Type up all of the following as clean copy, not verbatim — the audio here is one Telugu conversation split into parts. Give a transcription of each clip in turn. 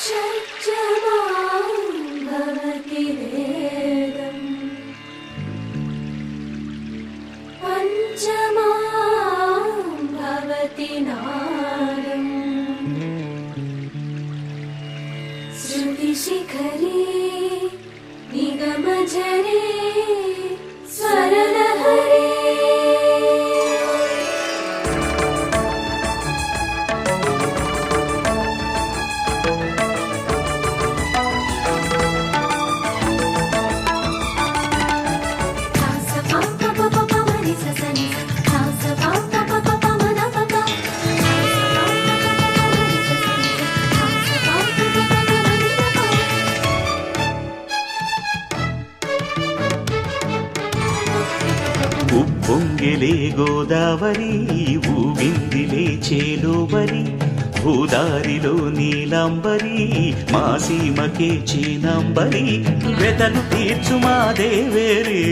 షట్జమాం భవతి వేదం పంచమాం భవతి నాదం శృతిశిఖరే నిగమజరే స్వరలహరే ఉప్పొంగిలే గోదావరి ఊగిందిలే చేలోబరి భూదారిలో నీలాంబరి మా సీమకే చీనాంబరి వెతలు తీర్చు మా దేవేరి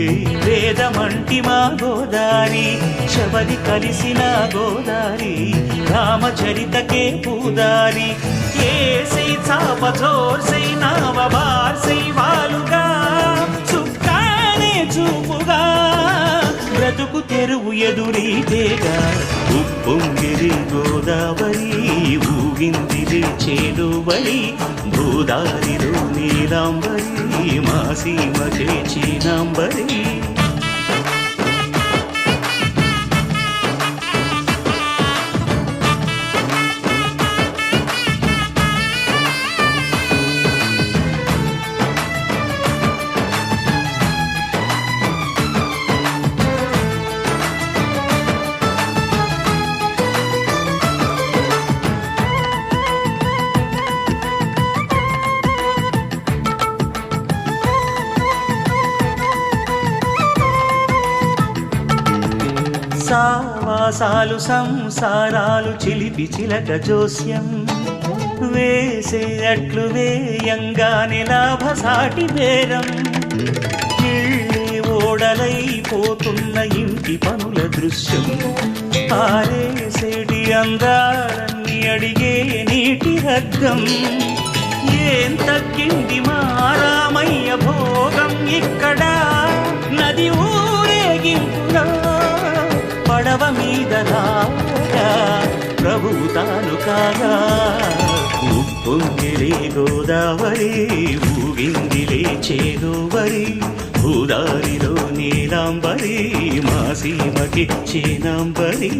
వేదమంటి మా గోదారి శబరి కలిసిన గోదారి రామచరితకే పూదారి ఏసై చాప జోర్సై నావ బార్సై వాలుగా చుక్కానే చూపుగా బ్రతుకు తెరువు ఎదురీతేగా ఉప్పొంగిరి గోదావరి ఊగిందిరి చేలువరి భూదారిలో నీలాంబరి మా సీమకే చీనాంబరి సావాసాలు సంసారాలు చిలిపి చిలక జోస్యం వేసే అట్లు వేయంగానే లాభసాటి బేరం ఇళ్ళే ఓడలైపోతున్న ఇంటి పనుల దృశ్యం ఆరేసేటి అందాలన్నీ అడిగే నీటి హద్దం ఏం తగ్గింది మా రామయ్య భోగం ఇక్కడ నది ఊరేగింపులో పడవ మీద రాగా ప్రభువు తాను కాగా ఉప్పొంగిలే గోదావరి ఊగిందిలే చేలోవరి భూదారిలో నీలాంబరి మా సీమకి చీనాంబరి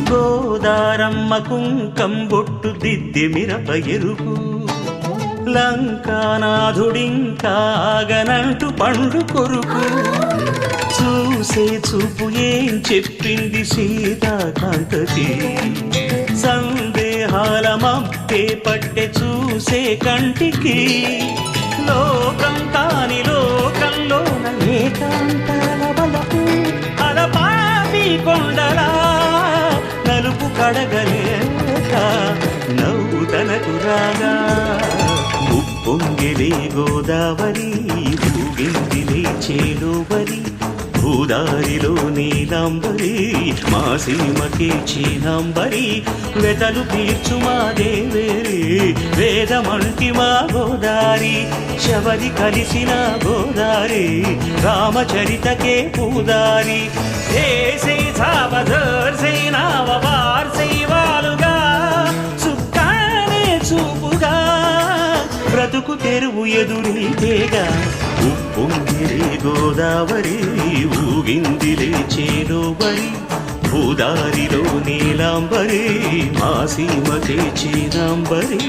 గోదారమ్మ కుంకం బొట్టు దిద్ది మిరప ఎరుపు లంకానాథుడింకాగనంటూ పండు కొరుకు చూసే చూపు ఏం చెప్పింది సీతాకాంతకి సందేహాల మప్పే పట్టె చూసే కంటికి లోకం కాని లోకంలోన ఏకాంతాల బలపు అలపాపి కొండలా నలుపు కడగలేక నవ్వు తనకు రాగా ఉప్పొంగిలే గోదావరి ఊగిందిలే చేలోబరి భూదారిలో నీలాంబరి మా సీమకే చీనాంబరి వెతలు తీర్చు మా దేవేరి వేదమంటి మా గోదారి శబరి కలిసిన గోదారి రామచరితకే పూదారి ఏసై సావధర్సై నావ బార్సై వాలుగా చుక్కానే చూపుగా బ్రతుకు తెరువు ఎదురీతేగా ఉప్పొంగిలే గోదావరి ఊగిందిలే చేలోబరి భూదారిలో నీలాంబరి మా సీమకే చీనాంబరి